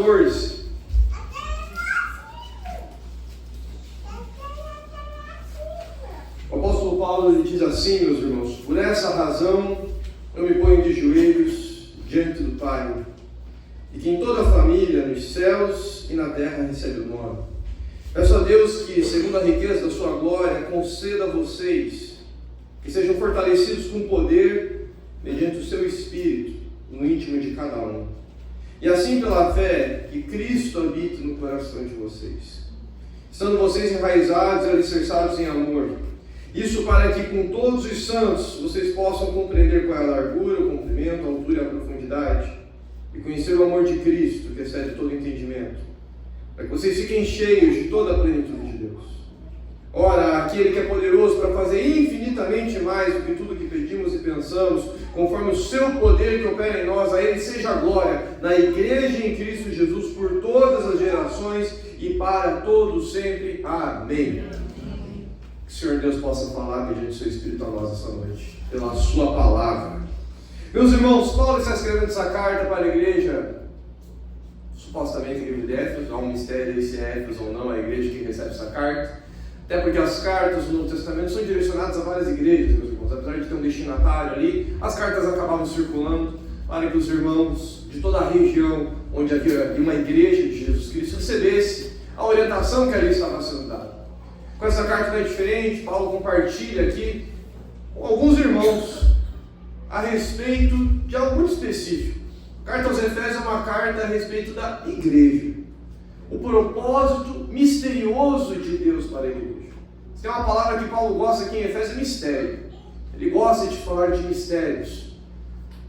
14. O apóstolo Paulo ele diz assim, meus irmãos: por essa razão eu me ponho de joelhos diante do Pai, e que em toda a família, nos céus e na terra, recebe o nome. Peço a Deus que, segundo a riqueza da sua glória, conceda a vocês que sejam fortalecidos com poder mediante o seu Espírito no íntimo de cada um. E assim, pela fé, que Cristo habite no coração de vocês, estando vocês enraizados e alicerçados em amor. Isso para que com todos os santos vocês possam compreender qual é a largura, o comprimento, a altura e a profundidade, e conhecer o amor de Cristo, que excede todo entendimento, para que vocês fiquem cheios de toda a plenitude de Deus. Ora, aquele que é poderoso para fazer infinitamente mais do que tudo que pedimos e pensamos, conforme o seu poder que opera em nós, a Ele seja a glória na igreja em Cristo Jesus por todas as gerações e para todos sempre. Amém. Que o Senhor Deus possa falar mediante o seu Espírito a nós essa noite, pela sua palavra. Meus irmãos, Paulo está escrevendo essa carta para a igreja, supostamente a igreja de Éfeso. Há um mistério se é Éfeso ou não a igreja que recebe essa carta, até porque as cartas do Novo Testamento são direcionadas a várias igrejas, meus irmãos. Apesar de ter um destinatário ali, as cartas acabavam circulando para que os irmãos de toda a região onde havia uma igreja de Jesus Cristo recebesse a orientação que ali estava sendo dada. Com essa carta não é diferente. Paulo compartilha aqui com alguns irmãos a respeito de algo muito específico. A carta aos Efésios é uma carta a respeito da igreja, o propósito misterioso de Deus para a igreja. Tem uma palavra que Paulo gosta aqui em Efésios, é mistério. Ele gosta de falar de mistérios.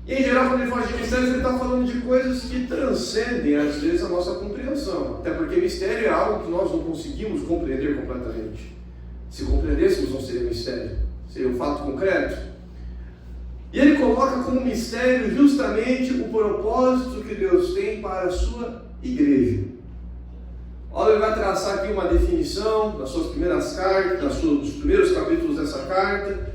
E em geral, quando ele fala de mistérios, ele está falando de coisas que transcendem, às vezes, a nossa compreensão. Até porque mistério é algo que nós não conseguimos compreender completamente. Se compreendêssemos, não seria mistério, seria um fato concreto. E ele coloca como mistério justamente o propósito que Deus tem para a sua igreja. Olha, ele vai traçar aqui uma definição das suas primeiras cartas, dos primeiros capítulos dessa carta.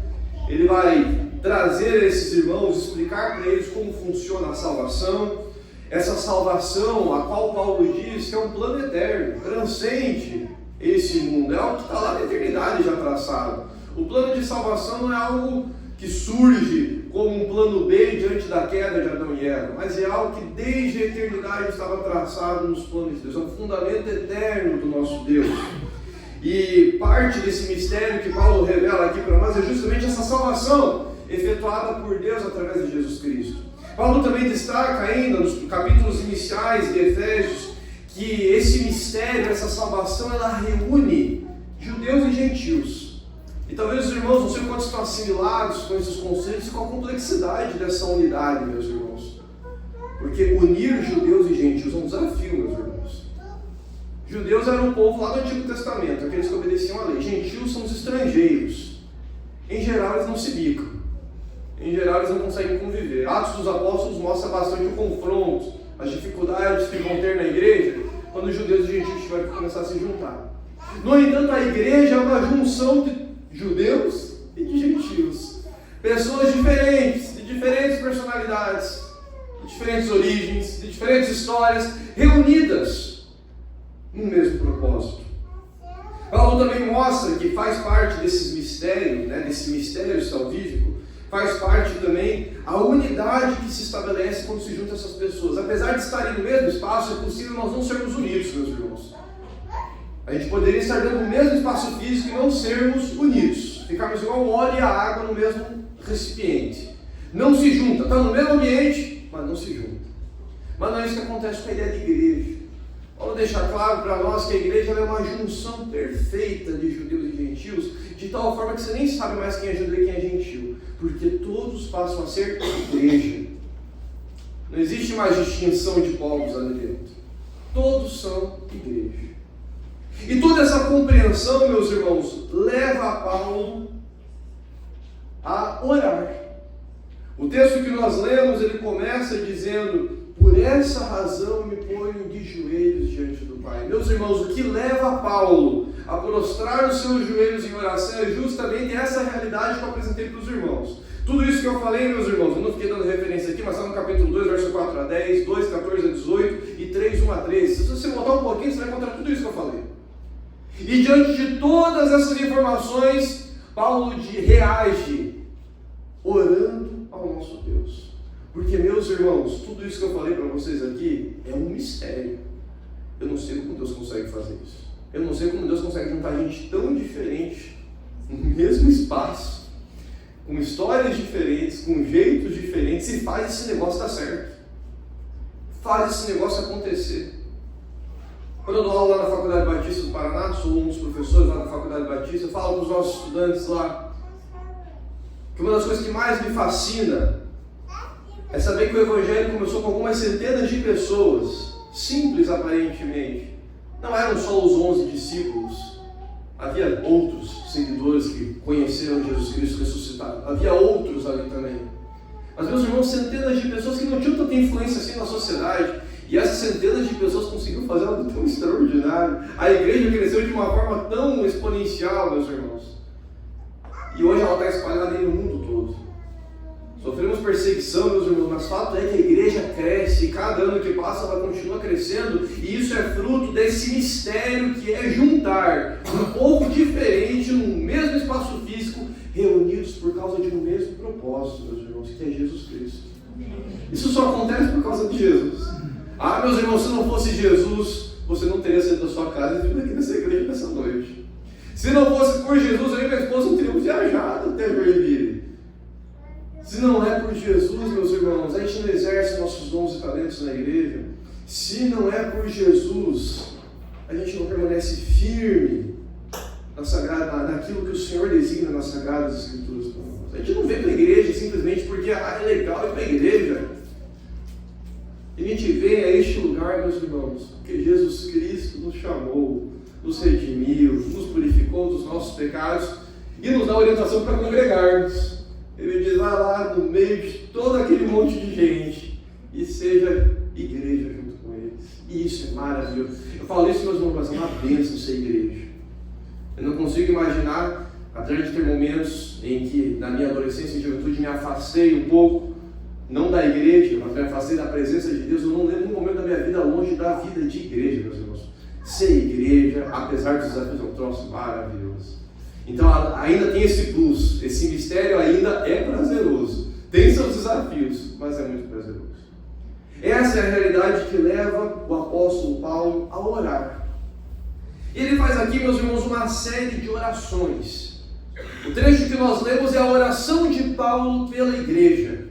Ele vai trazer a esses irmãos, explicar para eles como funciona a salvação. Essa salvação, a qual Paulo diz que é um plano eterno, transcende esse mundo, é algo que está lá na eternidade já traçado. O plano de salvação não é algo que surge como um plano B diante da queda de Adão e Eva, mas é algo que desde a eternidade estava traçado nos planos de Deus, é um fundamento eterno do nosso Deus. E parte desse mistério que Paulo revela aqui para nós é justamente essa salvação efetuada por Deus através de Jesus Cristo. Paulo também destaca ainda nos capítulos iniciais de Efésios que esse mistério, essa salvação, ela reúne judeus e gentios. E talvez os irmãos não sei quantos estão assimilados com esses conceitos e com a complexidade dessa unidade, meus irmãos. Porque unir judeus e gentios é um desafio, meus irmãos. Judeus eram um povo lá do Antigo Testamento, aqueles que obedeciam à lei. Gentios são os estrangeiros. Em geral, eles não se bicam. Em geral, eles não conseguem conviver. Atos dos Apóstolos mostra bastante o confronto, as dificuldades que vão ter na igreja quando os judeus e gentios tiverem que começar a se juntar. No entanto, a igreja é uma junção de judeus e de gentios. Pessoas diferentes, de diferentes personalidades, de diferentes origens, de diferentes histórias, reunidas no mesmo propósito. Paulo também mostra que faz parte desses mistérios, desse mistério salvífico, faz parte também a unidade que se estabelece quando se juntam essas pessoas. Apesar de estarem no mesmo espaço, é possível nós não sermos unidos, meus irmãos. A gente poderia estar dentro do mesmo espaço físico e não sermos unidos. Ficarmos igual o óleo e a água no mesmo recipiente. Não se junta, está no mesmo ambiente, mas não se junta. Mas não é isso que acontece com a ideia de igreja. Paulo deixa claro para nós que a igreja é uma junção perfeita de judeus e gentios, de tal forma que você nem sabe mais quem é judeu e quem é gentil, porque todos passam a ser igreja. Não existe mais distinção de povos ali dentro. Todos são igreja. E toda essa compreensão, meus irmãos, leva a Paulo a orar. O texto que nós lemos, ele começa dizendo: por essa razão me ponho de joelhos diante do Pai. Meus irmãos, o que leva Paulo a prostrar os seus joelhos em oração é justamente essa realidade que eu apresentei para os irmãos. Tudo isso que eu falei, meus irmãos, eu não fiquei dando referência aqui, mas está no capítulo 2, verso 4 a 10, 2, 14 a 18 e 3, 1 a 13. Se você voltar um pouquinho, você vai encontrar tudo isso que eu falei. E diante de todas essas informações, Paulo reage orando ao nosso Deus. Porque, meus irmãos, tudo isso que eu falei para vocês aqui é um mistério. Eu não sei como Deus consegue fazer isso. Eu não sei como Deus consegue juntar gente tão diferente no mesmo espaço, com histórias diferentes, com jeitos diferentes, e faz esse negócio dar certo. Faz esse negócio acontecer. Quando eu dou aula lá na Faculdade Batista do Paraná, sou um dos professores lá da Faculdade Batista, eu falo para os nossos estudantes lá que uma das coisas que mais me fascina é saber que o Evangelho começou com algumas centenas de pessoas, simples aparentemente. Não eram só os 11 discípulos, havia outros seguidores que conheceram Jesus Cristo ressuscitado, havia outros ali também. Mas, meus irmãos, centenas de pessoas que não tinham tanta influência assim na sociedade, e essas centenas de pessoas conseguiram fazer algo tão extraordinário. A igreja cresceu de uma forma tão exponencial, meus irmãos, e hoje ela está espalhada aí no mundo todo. Sofremos perseguição, meus irmãos, mas o fato é que a igreja cresce, e cada ano que passa ela continua crescendo, e isso é fruto desse mistério que é juntar um povo diferente num mesmo espaço físico, reunidos por causa de um mesmo propósito, meus irmãos, que é Jesus Cristo. Isso só acontece por causa de Jesus. Ah, meus irmãos, se não fosse Jesus, você não teria saído da sua casa e vindo aqui nessa igreja nessa noite. Se não fosse por Jesus, eu e minha esposa não teríamos viajado até Joinville. Se não é por Jesus, meus irmãos, a gente não exerce nossos dons e talentos na igreja. Se não é por Jesus, a gente não permanece firme naquilo que o Senhor designa nas Sagradas Escrituras para nós. A gente não vem para a igreja simplesmente porque é legal ir para a igreja. A gente vem a este lugar, meus irmãos, porque Jesus Cristo nos chamou, nos redimiu, nos purificou dos nossos pecados e nos dá orientação para congregarmos. Ele diz, vai lá no meio de todo aquele monte de gente e seja igreja junto com eles. E isso é maravilhoso. Eu falo isso, meus irmãos, mas é uma bênção ser igreja. Eu não consigo imaginar, apesar de ter momentos em que na minha adolescência e juventude me afastei um pouco, não da igreja, mas me afastei da presença de Deus. Eu não lembro um momento da minha vida longe da vida de igreja, meus irmãos. Ser igreja, apesar dos desafios, é um troço maravilhoso. Então ainda tem esse plus, esse mistério ainda é prazeroso, tem seus desafios, mas é muito prazeroso. Essa é a realidade que leva o apóstolo Paulo a orar. E ele faz aqui, meus irmãos, uma série de orações. O trecho que nós lemos é a oração de Paulo pela igreja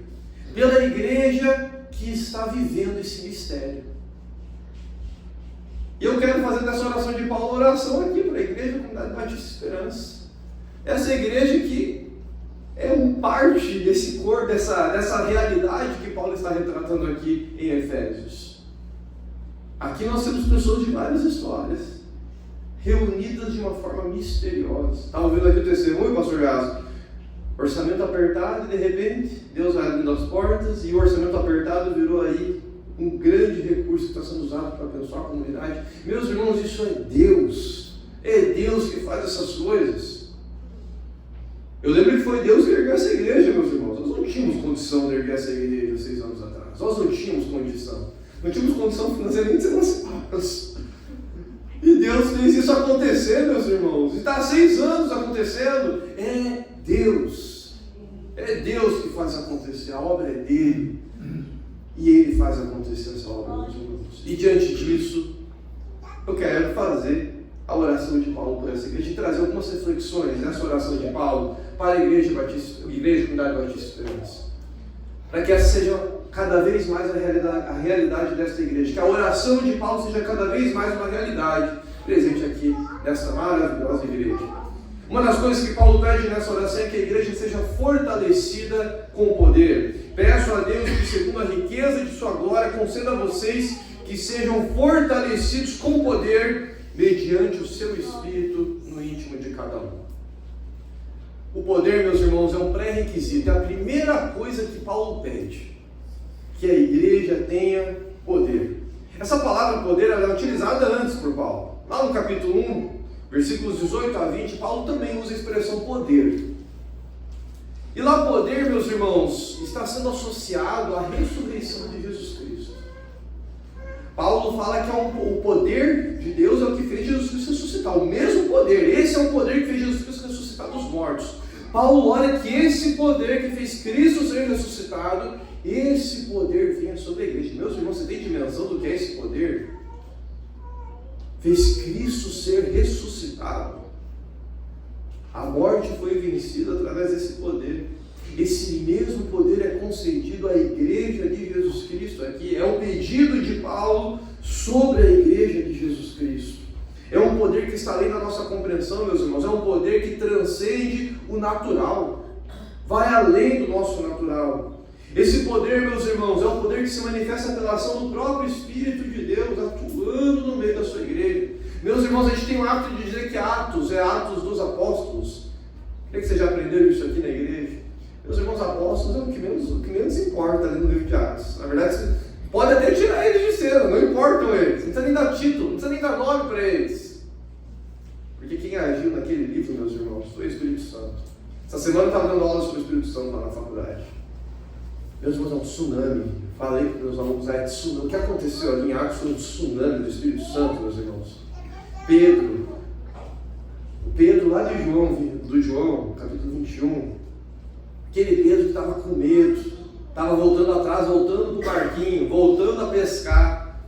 que está vivendo esse mistério. E eu quero fazer dessa oração de Paulo oração aqui para a igreja da Comunidade Batista Esperança. Essa igreja que é parte desse corpo, dessa realidade que Paulo está retratando aqui em Efésios. Aqui nós temos pessoas de várias histórias, reunidas de uma forma misteriosa. Estava vendo aqui o testemunho, pastor Gaso. Orçamento apertado e de repente Deus vai abrindo as portas e o orçamento apertado virou aí um grande recurso que está sendo usado para abençoar a comunidade. Meus irmãos, isso é Deus. É Deus que faz essas coisas. Eu lembro que foi Deus que ergueu essa igreja, meus irmãos. Nós não tínhamos condição de erguer essa igreja 6 anos atrás. Nós não tínhamos condição. Não tínhamos condição financeira nem de ser emancipados. E Deus fez isso acontecer, meus irmãos. E está há 6 anos acontecendo. É Deus. É Deus que faz acontecer. A obra é dele. E ele faz acontecer essa obra, meus irmãos. E diante disso, eu quero fazer a oração de Paulo por essa igreja e trazer algumas reflexões nessa oração de Paulo para a Igreja Comunidade Batista Esperança. Para que essa seja cada vez mais a realidade desta igreja. Que a oração de Paulo seja cada vez mais uma realidade presente aqui nesta maravilhosa igreja. Uma das coisas que Paulo pede nessa oração é que a igreja seja fortalecida com poder. Peço a Deus que, segundo a riqueza de sua glória, conceda a vocês que sejam fortalecidos com poder mediante o seu Espírito no íntimo de cada um. O poder, meus irmãos, é um pré-requisito. É a primeira coisa que Paulo pede. Que a igreja tenha poder. Essa palavra poder ela é utilizada antes por Paulo. Lá no capítulo 1, versículos 18 a 20, Paulo também usa a expressão poder. E lá poder, meus irmãos, está sendo associado à ressurreição de Jesus Cristo. Paulo fala que o poder de Deus é o que fez Jesus Cristo ressuscitar. O mesmo poder, esse é o poder que fez Jesus Cristo ressuscitar dos mortos. Paulo olha que esse poder que fez Cristo ser ressuscitado, esse poder vinha sobre a igreja. Meus irmãos, você tem dimensão do que é esse poder? Fez Cristo ser ressuscitado. A morte foi vencida através desse poder. Esse mesmo poder é concedido à igreja de Jesus Cristo aqui. É um pedido de Paulo sobre a igreja de Jesus Cristo. É um poder que está além da nossa compreensão, meus irmãos. É um poder que transcende o natural. Vai além do nosso natural. Esse poder, meus irmãos, é um poder que se manifesta pela ação do próprio Espírito de Deus atuando no meio da sua igreja. Meus irmãos, a gente tem o hábito de dizer que Atos é Atos dos Apóstolos. Creio que vocês já aprenderam isso aqui na igreja. Meus irmãos, apóstolos é o que menos importa ali no livro de Atos. Na verdade, você pode até tirar eles de cena, não importam eles. Não precisa nem dar título, não precisa nem dar nome para eles. Porque quem agiu naquele livro, meus irmãos, foi o Espírito Santo. Essa semana eu estava dando aula sobre o Espírito Santo lá na faculdade. Meus irmãos, é um tsunami. Falei para os meus alunos, é tsunami. O que aconteceu ali em Atos foi um tsunami do Espírito Santo, meus irmãos. Pedro lá de João, capítulo 21, aquele Pedro que estava com medo, estava voltando atrás, voltando para o barquinho, voltando a pescar.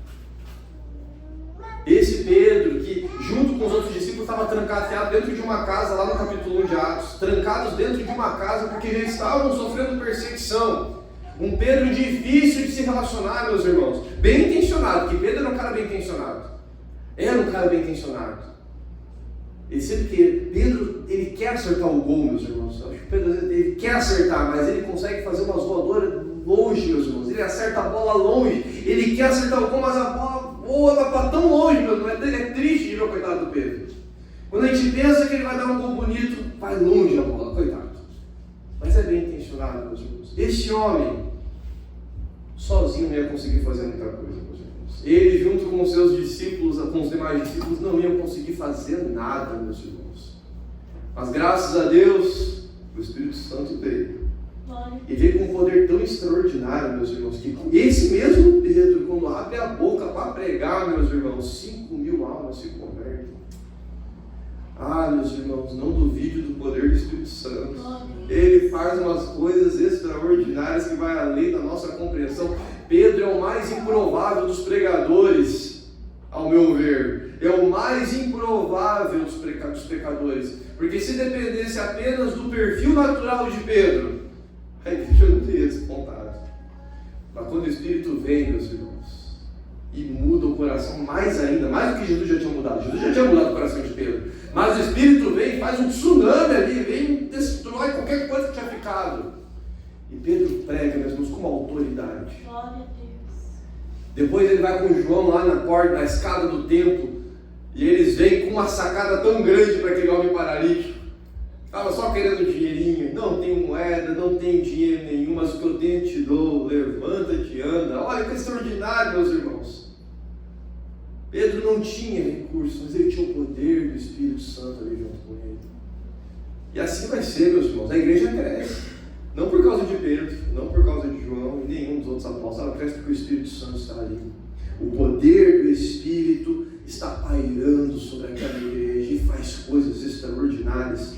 Esse Pedro que, junto com os outros discípulos, estava trancafiado dentro de uma casa, lá no capítulo 1 de Atos, trancados dentro de uma casa porque já estavam sofrendo perseguição. Um Pedro difícil de se relacionar, meus irmãos, bem intencionado, porque Pedro era um cara bem intencionado. Era um cara bem intencionado. Pedro, ele quer acertar o gol, meus irmãos. Eu acho que Pedro, ele quer acertar, mas ele consegue fazer umas voadoras longe, meus irmãos. Ele acerta a bola longe. Ele quer acertar o gol, mas a bola voa para tão longe, meus irmãos. É triste de ver o coitado do Pedro. Quando a gente pensa que ele vai dar um gol bonito, vai longe a bola, coitado. Mas é bem intencionado, meus irmãos. Esse homem, sozinho, não ia conseguir fazer muita coisa, meus irmãos. Ele, junto com os seus discípulos, com os demais discípulos, não iam conseguir fazer nada, meus irmãos. Mas graças a Deus, o Espírito Santo veio. E veio com um poder tão extraordinário, meus irmãos, que esse mesmo Pedro, quando abre a boca para pregar, meus irmãos, 5.000 almas se convertem. Ah, meus irmãos, não duvide do poder do Espírito Santo. Ele faz umas coisas extraordinárias que vai além da nossa compreensão. Pedro é o mais improvável dos pregadores, ao meu ver. É o mais improvável dos pecadores. Porque se dependesse apenas do perfil natural de Pedro, a igreja não teria despontado. Mas quando o Espírito vem, meus irmãos, e muda o coração mais ainda, mais do que Jesus já tinha mudado. Jesus já tinha mudado o coração de Pedro. Mas o Espírito vem e faz um tsunami ali, vem e destrói qualquer coisa que tinha ficado. E Pedro prega, meus irmãos, com autoridade. Glória a Deus. Depois ele vai com João lá na porta, na escada do templo, e eles vêm com uma sacada tão grande para aquele homem paralítico. Estava só querendo dinheirinho, não tenho moeda, não tenho dinheiro nenhum, mas o que eu tenho te dou, levanta-te e anda. Olha que extraordinário, meus irmãos. Pedro não tinha recursos, mas ele tinha o poder do Espírito Santo ali junto com ele. E assim vai ser, meus irmãos, a igreja cresce. Não por causa de Pedro, não por causa de João e nenhum dos outros apóstolos, ela cresce porque o Espírito Santo está ali. O poder do Espírito está pairando sobre aquela igreja e faz coisas extraordinárias.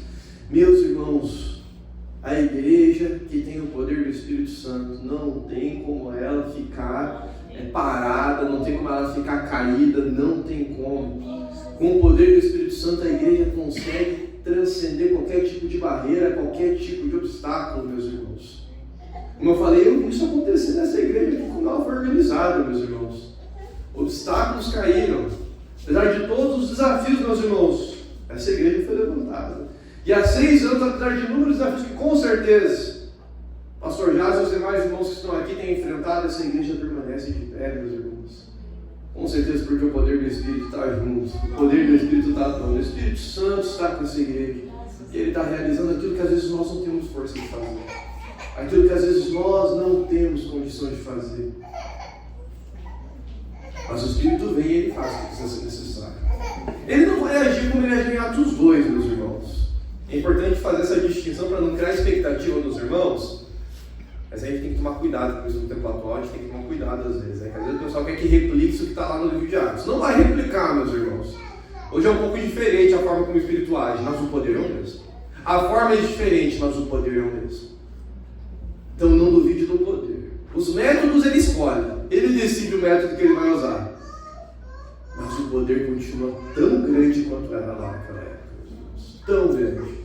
Meus irmãos, a igreja que tem o poder do Espírito Santo não tem como ela ficar parada, não tem como ela ficar caída, não tem como. Com o poder do Espírito Santo a igreja consegue transcender qualquer tipo de barreira, qualquer tipo de obstáculo, meus irmãos. Como eu falei, eu vi isso acontecer nessa igreja aqui quando ela foi organizada, meus irmãos. Obstáculos caíram. Apesar de todos os desafios, meus irmãos, essa igreja foi levantada. E há 6 anos, apesar de inúmeros desafios que com certeza Pastor Jaz e os demais irmãos que estão aqui têm enfrentado, essa igreja permanece de pé, meus irmãos. Com certeza porque o poder do Espírito está junto, o poder do Espírito está atuando, o Espírito Santo está com essa igreja. E Ele está realizando aquilo que às vezes nós não temos força de fazer. Aquilo que às vezes nós não temos condição de fazer. Mas o Espírito vem e Ele faz o que precisa ser necessário. Ele não vai agir como Ele agiu em Atos 2, meus irmãos. É importante fazer essa distinção para não criar expectativa nos irmãos. Mas a gente tem que tomar cuidado com isso no tempo atual, a gente tem que tomar cuidado às vezes, né? Porque às vezes o pessoal quer que replique isso que está lá no livro de Atos. Não vai replicar, meus irmãos. Hoje é um pouco diferente a forma como o Espírito age, mas o poder é o mesmo. A forma é diferente, mas o poder é o mesmo. Então não duvide do poder. Os métodos ele escolhe, ele decide o método que ele vai usar. Mas o poder continua tão grande quanto era lá naquela época, meus irmãos. Tão grande.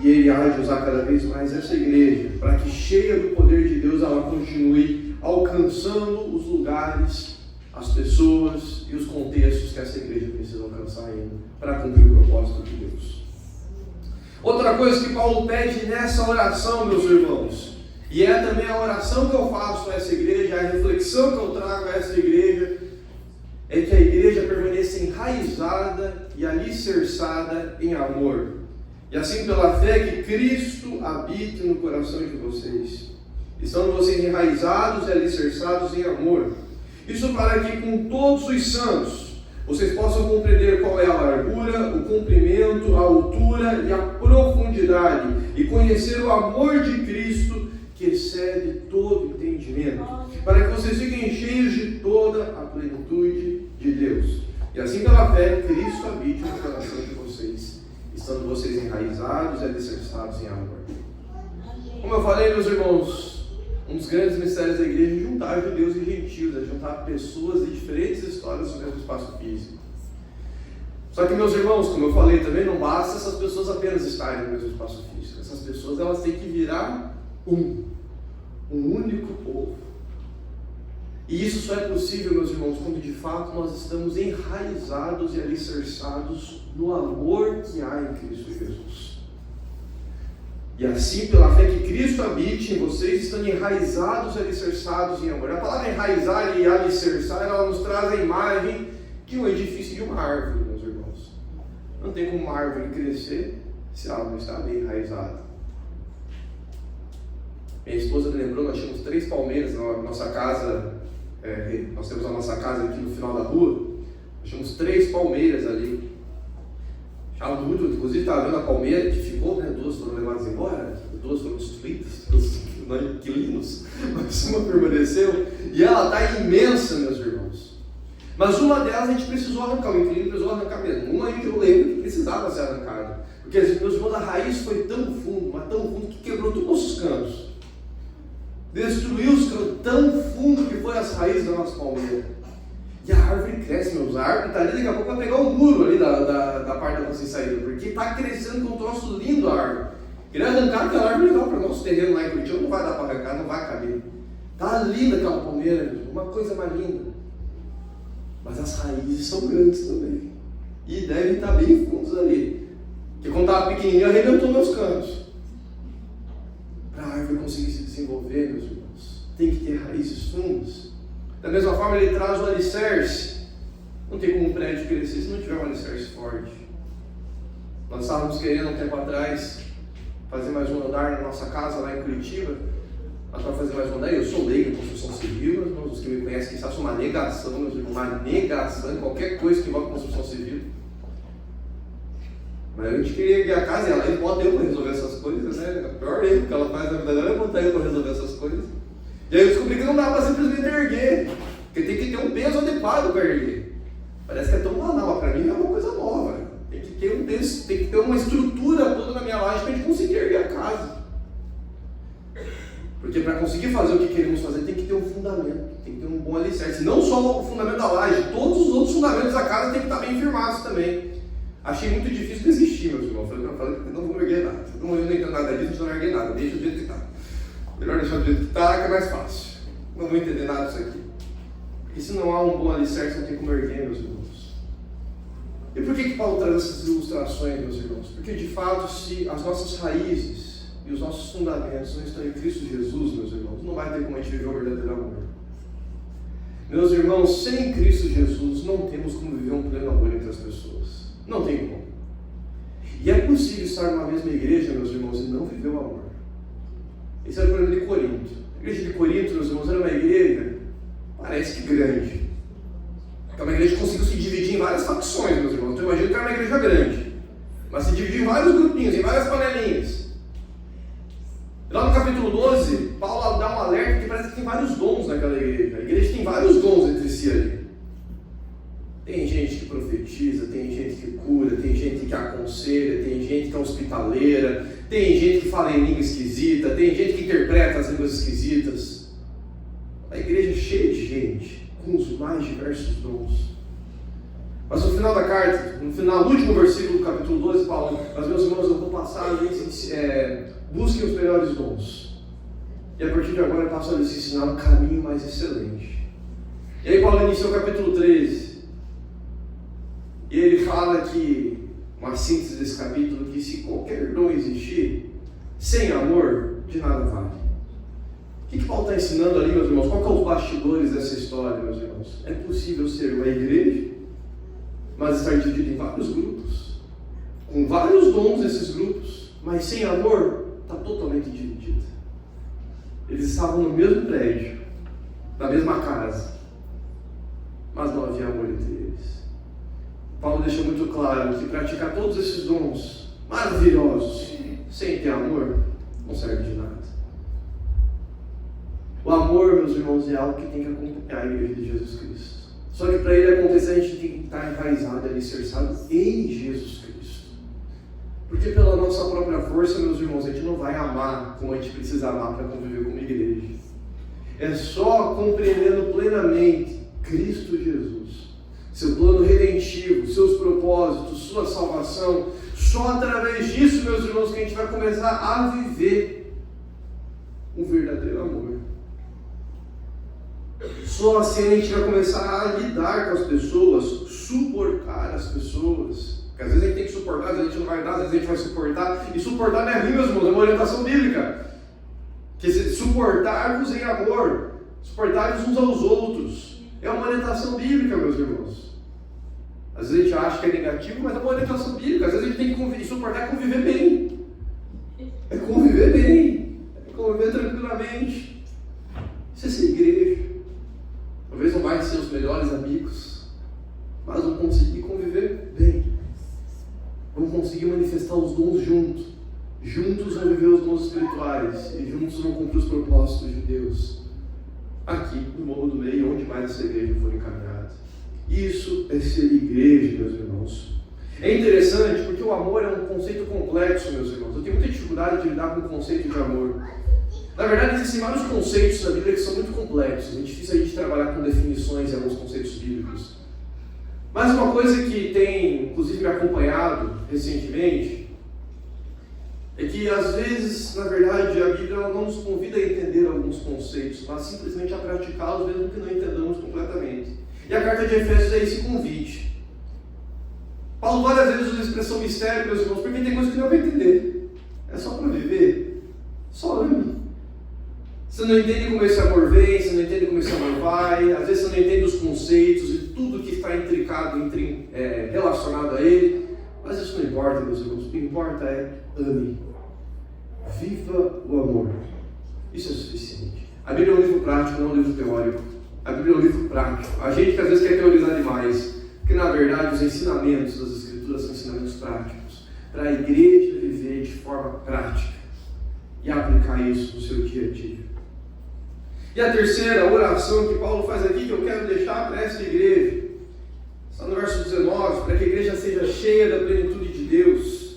E ele há de usar cada vez mais essa igreja, para que cheia do poder de Deus, ela continue alcançando os lugares, as pessoas e os contextos que essa igreja precisa alcançar ainda, para cumprir o propósito de Deus. Outra coisa que Paulo pede nessa oração, meus irmãos, e é também a oração que eu faço a essa igreja, a reflexão que eu trago a essa igreja, é que a igreja permaneça enraizada e alicerçada em amor. E assim pela fé que Cristo habite no coração de vocês. Estando vocês enraizados e alicerçados em amor. Isso para que com todos os santos vocês possam compreender qual é a largura, o comprimento, a altura e a profundidade. E conhecer o amor de Cristo que excede todo entendimento. Para que vocês fiquem cheios de toda a plenitude de Deus. E assim pela fé Cristo habite no coração de vocês. Estando vocês enraizados e alicerçados em amor. Como eu falei, meus irmãos, um dos grandes mistérios da igreja é juntar judeus e gentios, é juntar pessoas de diferentes histórias no mesmo espaço físico. Só que, meus irmãos, como eu falei também, não basta essas pessoas apenas estarem no mesmo espaço físico. Essas pessoas elas têm que virar um único povo. E isso só é possível, meus irmãos, quando de fato nós estamos enraizados e alicerçados no amor que há em Cristo Jesus. E assim, pela fé que Cristo habite em vocês, estando enraizados e alicerçados em amor. A palavra enraizar e alicerçar, ela nos traz a imagem de um edifício e de uma árvore, meus irmãos. Não tem como uma árvore crescer se ela não está bem enraizada. Minha esposa me lembrou, nós tínhamos 3 palmeiras na nossa casa. Nós temos a nossa casa aqui no final da rua. Nós tínhamos 3 palmeiras ali. Já muito, inclusive estava vendo a palmeira que ficou, né? 2 foram levadas embora, 2 foram destruídas pelos inquilinos, mas uma permaneceu. E ela está imensa, meus irmãos. Mas uma delas a gente precisou arrancar, o inquilino precisou arrancar mesmo. Uma eu lembro que precisava ser arrancada. Porque, meus irmãos, a raiz foi tão fundo, mas tão fundo que quebrou todos os cantos. Destruiu os cantos tão fundo que foi as raízes da nossa palmeira. E a árvore cresce, meus. A árvore está ali, daqui a pouco vai pegar o muro ali da parte da nossa saída, porque está crescendo com um troço lindo a árvore. Queria arrancar aquela árvore legal para o nosso terreno lá em Curitiba, não vai dar para arrancar, não vai caber. Está linda aquela palmeira, uma coisa mais linda. Mas as raízes são grandes também. E devem estar bem fundos ali. Porque quando estava pequenininho, arrebentou meus cantos. Para a árvore conseguir se desenvolver, meus irmãos, tem que ter raízes fundas. Da mesma forma, ele traz o alicerce. Não tem como um prédio crescer se não tiver um alicerce forte. Nós estávamos querendo, um tempo atrás, fazer mais um andar na nossa casa lá em Curitiba. Nós vamos fazer mais um andar. Eu sou leigo em construção civil, mas os que me conhecem, quem sabe, sou uma negação, meus irmãos, uma negação em qualquer coisa que envolve construção civil. Mas a gente queria erguer a casa e ela bota eu para resolver essas coisas, né? O pior erro que ela faz na vida dela é botar eu para resolver essas coisas. E aí eu descobri que não dá para simplesmente erguer, porque tem que ter um peso adequado para erguer. Parece que é tão banal, mas para mim é uma coisa nova. Tem que ter um peso, tem que ter uma estrutura toda na minha laje para a gente conseguir erguer a casa. Porque para conseguir fazer o que queremos fazer tem que ter um fundamento, tem que ter um bom alicerce. Não só o fundamento da laje, todos os outros fundamentos da casa tem que estar bem firmados também. Achei muito difícil desistir, meus irmãos. Falei que não vou erguer nada. Eu não entendo nada disso, não vou erguer nada. Deixa do jeito que está. Melhor deixar do jeito que está, que é mais fácil. Não vou entender nada disso aqui. Porque se não há um bom alicerce, não tem como erguer, meus irmãos. E por que Paulo traz essas ilustrações, meus irmãos? Porque, de fato, se as nossas raízes e os nossos fundamentos não estão em Cristo Jesus, meus irmãos, não vai ter como a gente viver o verdadeiro amor. Meus irmãos, sem Cristo Jesus, não temos como viver um pleno amor entre as pessoas. Não tem como. E é possível estar numa mesma igreja, meus irmãos, e não viver o amor. Esse era o problema de Corinto. A igreja de Corinto, meus irmãos, era uma igreja, parece que grande. É uma igreja que conseguiu se dividir em várias facções, meus irmãos. Então imagina que era uma igreja grande, mas se dividiu em vários grupinhos, em várias panelinhas. Lá no capítulo 12, naquela igreja. A igreja tem vários dons entre si ali. Tem gente que profetiza, tem gente que cura, tem gente que aconselha, tem gente que é hospitaleira, tem gente que fala em língua esquisita, tem gente que interpreta as línguas esquisitas. A igreja é cheia de gente com os mais diversos dons. Mas no final da carta, no último versículo do capítulo 12, Paulo, mas meus irmãos, eu vou passar, busquem os melhores dons. E a partir de agora eu passo a lhes ensinar um caminho mais excelente. E aí Paulo inicia o capítulo 13. E ele fala que, uma síntese desse capítulo, que se qualquer dom existir, sem amor, de nada vale. O que Paulo está ensinando ali, meus irmãos? Qual que é os bastidores dessa história, meus irmãos? É possível ser uma igreja, mas estar dividido em vários grupos, com vários dons nesses grupos, mas sem amor, está totalmente dividido. Eles estavam no mesmo prédio, na mesma casa, mas não havia amor entre eles. Paulo deixa muito claro que praticar todos esses dons maravilhosos sem ter amor não serve de nada. O amor, meus irmãos, é algo que tem que acompanhar a igreja de Jesus Cristo. Só que para ele acontecer, a gente tem que estar enraizado, alicerçado em Jesus Cristo. Porque pela nossa própria força, meus irmãos, a gente não vai amar como a gente precisa amar para conviver como igreja. É só compreendendo plenamente Cristo Jesus, seu plano redentivo, seus propósitos, sua salvação. Só através disso, meus irmãos, que a gente vai começar a viver um verdadeiro amor. Só assim a gente vai começar a lidar com as pessoas, suportar as pessoas. Porque às vezes a gente tem que suportar, às vezes a gente não vai dar, às vezes a gente vai suportar. E suportar não é ruim, meus irmãos, é uma orientação bíblica. Que suportar-vos em amor, suportar-vos uns aos outros. É uma orientação bíblica, meus irmãos. Às vezes a gente acha que é negativo, mas é uma orientação bíblica. Às vezes a gente tem que suportar e conviver bem. É conviver bem. É conviver tranquilamente. Isso é ser igreja. Talvez não vai ser os melhores amigos, mas vão conseguir conviver bem. Vão conseguir manifestar os dons juntos. Juntos vão viver os dons espirituais e juntos vão cumprir os propósitos de Deus. Aqui no Morro do Meio, onde mais essa igreja for encaminhada. Isso é ser igreja, meus irmãos. É interessante porque o amor é um conceito complexo, meus irmãos. Eu tenho muita dificuldade de lidar com o conceito de amor. Na verdade, existem vários conceitos na Bíblia que são muito complexos. É difícil a gente trabalhar com definições em alguns conceitos bíblicos. Mas uma coisa que tem, inclusive, me acompanhado recentemente, é que às vezes, na verdade, a Bíblia ela não nos convida a entender alguns conceitos, mas simplesmente a praticá-los, mesmo que não entendamos completamente. E a carta de Efésios é esse convite. Paulo várias vezes usa a expressão mistério, meus irmãos, porque tem coisa que não vai entender. É só para viver. Só ame. Você não entende como esse amor vem, você não entende como esse amor vai, às vezes você não entende os conceitos e tudo que está intricado, relacionado a ele, mas isso não importa, meus irmãos. O que importa é ame. Viva o amor. Isso é suficiente. A Bíblia é um livro prático, não é um livro teórico. A Bíblia é um livro prático. A gente que às vezes quer teorizar demais, porque na verdade os ensinamentos das Escrituras são ensinamentos práticos, para a igreja viver de forma prática e aplicar isso no seu dia a dia. E a terceira oração que Paulo faz aqui, que eu quero deixar para essa igreja, está no verso 19, para que a igreja seja cheia da plenitude de Deus.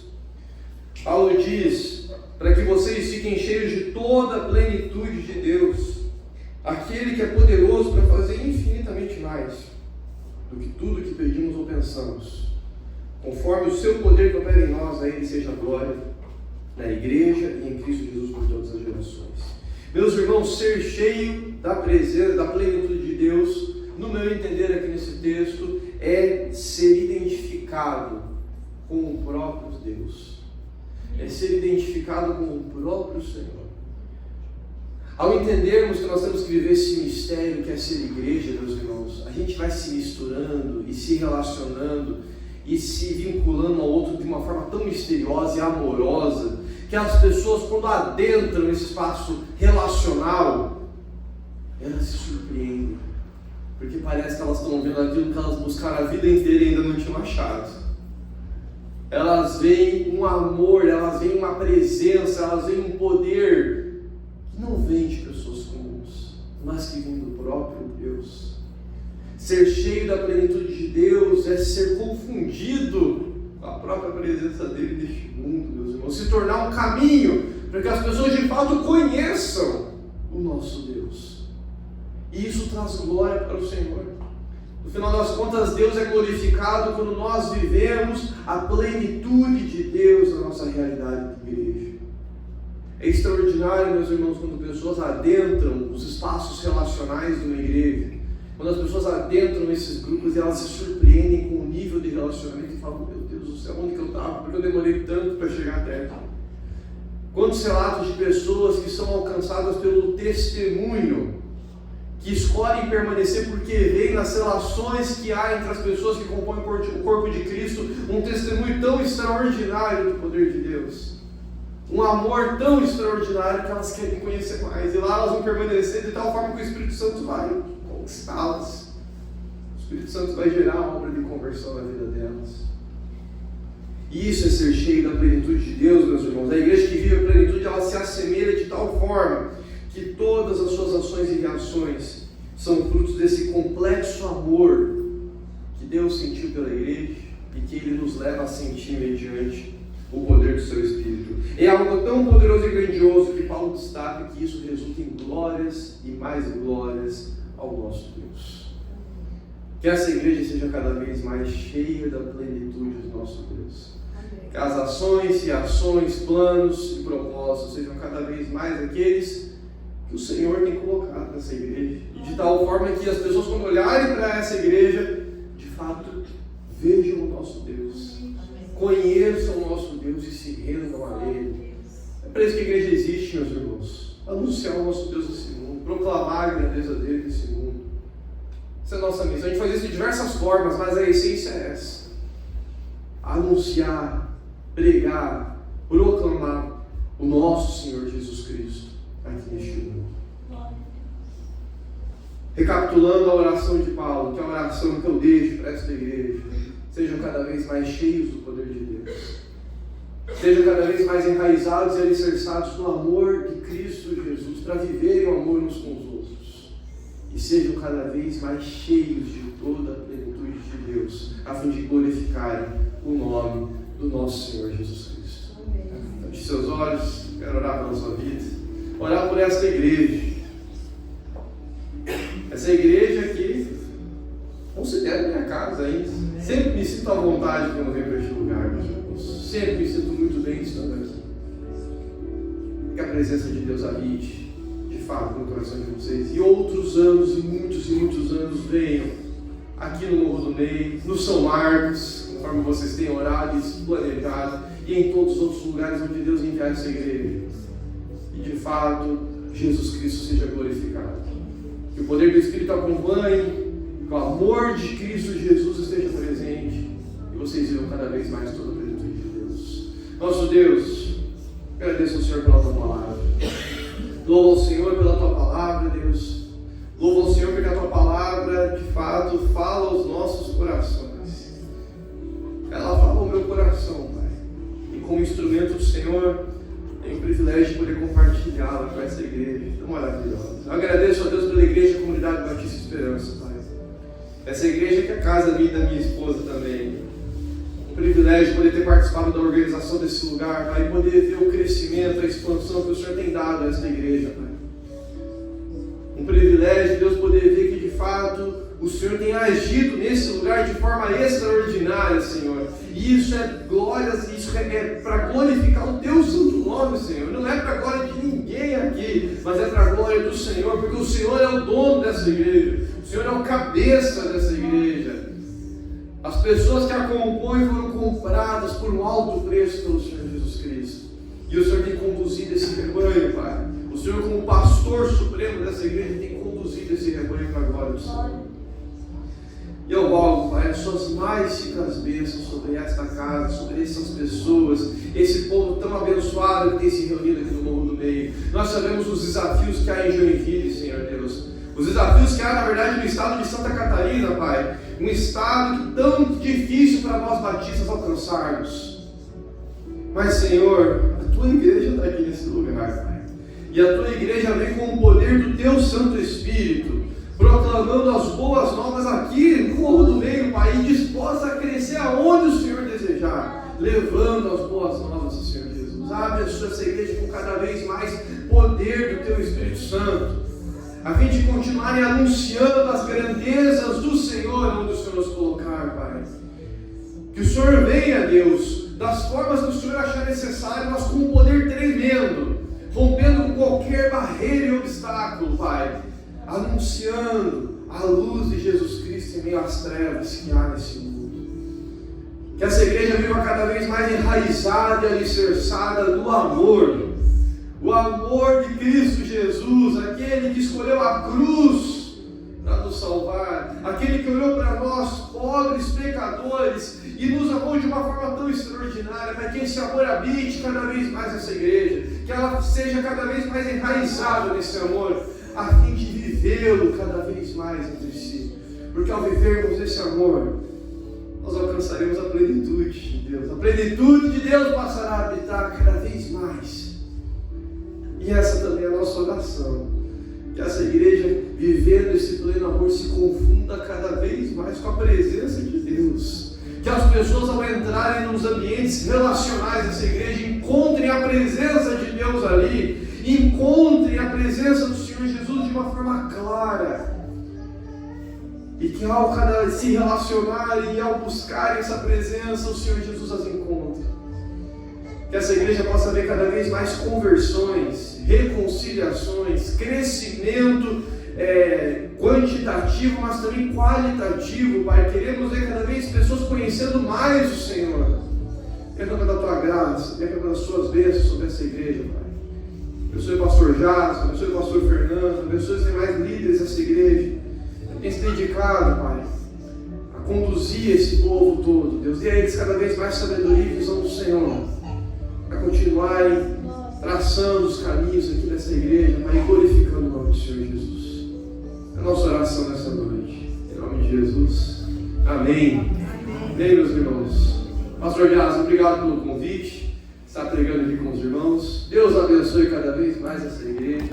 Paulo diz, para que vocês fiquem cheios de toda a plenitude de Deus, aquele que é poderoso para fazer infinitamente mais do que tudo que pedimos ou pensamos. Conforme o seu poder que opera em nós, a ele seja a glória, na igreja e em Cristo Jesus por todas as gerações. Meus irmãos, ser cheio da presença, da plenitude de Deus, no meu entender aqui nesse texto, é ser identificado com o próprio Deus. É ser identificado com o próprio Senhor. Ao entendermos que nós temos que viver esse mistério que é ser igreja, meus irmãos, a gente vai se misturando e se relacionando e se vinculando ao outro de uma forma tão misteriosa e amorosa, que as pessoas, quando adentram nesse espaço relacional, elas se surpreendem, porque parece que elas estão vendo aquilo que elas buscaram a vida inteira e ainda não tinham achado. Elas veem um amor, elas veem uma presença, elas veem um poder que não vem de pessoas comuns. mas que vem do próprio Deus. Ser cheio da plenitude de Deus é ser confundido com a própria presença dele neste mundo, meus irmãos. Se tornar um caminho para que as pessoas de fato conheçam o nosso Deus. E isso traz glória para o Senhor. No final das contas, Deus é glorificado quando nós vivemos a plenitude de Deus na nossa realidade de igreja. É extraordinário, meus irmãos, quando pessoas adentram os espaços relacionais de uma igreja. Quando as pessoas adentram esses grupos e elas se surpreendem com o nível de relacionamento e falam: meu Deus do céu, onde que eu estava? Porque eu demorei tanto para chegar até aqui. Quantos relatos de pessoas que são alcançadas pelo testemunho, que escolhem permanecer porque veem nas relações que há entre as pessoas que compõem o corpo de Cristo um testemunho tão extraordinário do poder de Deus. Um amor tão extraordinário que elas querem conhecer mais. E lá elas vão permanecer de tal forma que o Espírito Santo vai conquistá-las. O Espírito Santo vai gerar uma obra de conversão na vida delas. Isso é ser cheio da plenitude de Deus, meus irmãos. A igreja que vive a plenitude, ela se assemelha de tal forma que todas as suas ações e reações são frutos desse complexo amor que Deus sentiu pela igreja e que Ele nos leva a sentir mediante o poder do seu Espírito. É algo tão poderoso e grandioso que Paulo destaca que isso resulta em glórias e mais glórias ao nosso Deus. Que essa igreja seja cada vez mais cheia da plenitude do nosso Deus. Amém. Que as ações, reações, planos e propósitos sejam cada vez mais aqueles que o Senhor tem colocado nessa igreja. E de tal forma que as pessoas, quando olharem para essa igreja, de fato, vejam o nosso Deus. Conheçam o nosso Deus e se rendam a Ele. É para isso que a igreja existe, meus irmãos. Anunciar o nosso Deus nesse mundo. Proclamar a grandeza dele nesse mundo. Essa é a nossa missão. A gente faz isso de diversas formas, mas a essência é essa. Anunciar, pregar, proclamar o nosso Senhor Jesus Cristo aqui neste mundo. Recapitulando a oração de Paulo, que é a oração que eu deixo para esta igreja: sejam cada vez mais cheios do poder de Deus. Sejam cada vez mais enraizados e alicerçados no amor de Cristo Jesus, para viverem o amor uns com os outros. E sejam cada vez mais cheios de toda a plenitude de Deus, a fim de glorificarem o nome do nosso Senhor Jesus Cristo. Feche seus olhos, quero orar pela sua vida, orar por esta igreja. Essa igreja aqui, considero minha casa ainda. Sempre me sinto à vontade quando venho para este lugar, meus irmãos. Sempre me sinto muito bem estando aqui. Que a presença de Deus habite, de fato, no coração de vocês. E outros anos, e muitos anos, venham aqui no Morro do Ney, no São Marcos, conforme vocês têm orado e planejado, e em todos os outros lugares onde Deus enviar essa igreja. E de fato, Jesus Cristo seja glorificado. Que o poder do Espírito acompanhe, que o amor de Cristo Jesus esteja presente e vocês viram cada vez mais toda a plenitude de Deus. Nosso Deus, agradeço ao Senhor pela Tua palavra. Louvo ao Senhor pela Tua palavra, Deus. Louvo ao Senhor porque a Tua palavra, de fato, fala aos nossos corações. Ela fala ao meu coração, Pai. E como instrumento do Senhor, tenho o privilégio de poder compartilhá-la com essa igreja tão maravilhosa. Eu agradeço a Deus pela igreja Comunidade Batista Esperança, Pai. Essa igreja que é a casa minha e da minha esposa também. Um privilégio poder ter participado da organização desse lugar, Pai, e poder ver o crescimento, a expansão que o Senhor tem dado a essa igreja, Pai. Um privilégio, Deus, poder ver que de fato o Senhor tem agido nesse lugar de forma extraordinária, Senhor. E isso é glória, isso é para glorificar o Teu santo nome, Senhor. Não é para a glória de ninguém aqui, mas é para a glória do Senhor, porque o Senhor é o dono dessa igreja. O Senhor é o cabeça dessa igreja. As pessoas que a compõem foram compradas por um alto preço pelo Senhor Jesus Cristo. E o Senhor tem conduzido esse rebanho, Pai. O Senhor, como pastor supremo dessa igreja, tem conduzido esse rebanho para a glória do Senhor. E eu rogo, Pai, as suas mais ricas bênçãos sobre esta casa, sobre essas pessoas, esse povo tão abençoado que tem se reunido aqui no Morro do Meio. Nós sabemos os desafios que há em Joinville, Senhor Deus. Os desafios que há, na verdade, no estado de Santa Catarina, Pai. Um estado tão difícil para nós batistas alcançarmos. Mas, Senhor, a Tua igreja está aqui nesse lugar, Pai. E a tua igreja vem com o poder do teu Santo Espírito, proclamando as boas novas aqui no Morro do Meio, Pai, e disposta a crescer aonde o Senhor desejar, levando as boas novas do Senhor Jesus. Abençoa essa igreja com cada vez mais poder do teu Espírito Santo, a fim de continuarem anunciando as grandezas do Senhor onde o Senhor nos colocar, Pai. Que o Senhor venha, Deus, das formas que o Senhor achar necessário, mas com um poder tremendo, rompendo com qualquer barreira e obstáculo, Pai, anunciando a luz de Jesus Cristo em meio às trevas que há nesse mundo. Que essa igreja viva cada vez mais enraizada e alicerçada no amor. O amor de Cristo Jesus, aquele que escolheu a cruz para nos salvar, aquele que olhou para nós, pobres pecadores, e nos amou de uma forma tão extraordinária, para que esse amor habite cada vez mais nessa igreja, que ela seja cada vez mais enraizada nesse amor, a fim de vivê-lo cada vez mais entre si. Porque ao vivermos esse amor, nós alcançaremos a plenitude de Deus. A plenitude de Deus passará a habitar cada vez mais. E essa também é a nossa oração. Que essa igreja, vivendo esse pleno amor, se confunda cada vez mais com a presença de Deus. Que as pessoas, ao entrarem nos ambientes relacionais dessa igreja, encontrem a presença de Deus ali, encontrem a presença do Senhor Jesus de uma forma clara. E que ao se relacionarem e ao buscarem essa presença, o Senhor Jesus as encontre. Que essa igreja possa ver cada vez mais conversões, reconciliações, crescimento quantitativo, mas também qualitativo, Pai. Queremos ver cada vez pessoas conhecendo mais o Senhor. Derrama da tua graça, derrama das suas bênçãos sobre essa igreja, Pai. Abençoe o pastor Jasper, abençoe o pastor Fernando, abençoe os demais líderes dessa igreja. Tem se dedicado, Pai, a conduzir esse povo todo. Deus, dê a eles cada vez mais sabedoria e visão do Senhor, para continuarem traçando os caminhos aqui dessa igreja, Pai, glorificando o nome do Senhor Jesus. É a nossa oração nessa noite. Em nome de Jesus. Amém. Amém, meus irmãos. Pastor Jasper, obrigado pelo convite. Está pregando aqui com os irmãos. Deus abençoe cada vez mais essa igreja.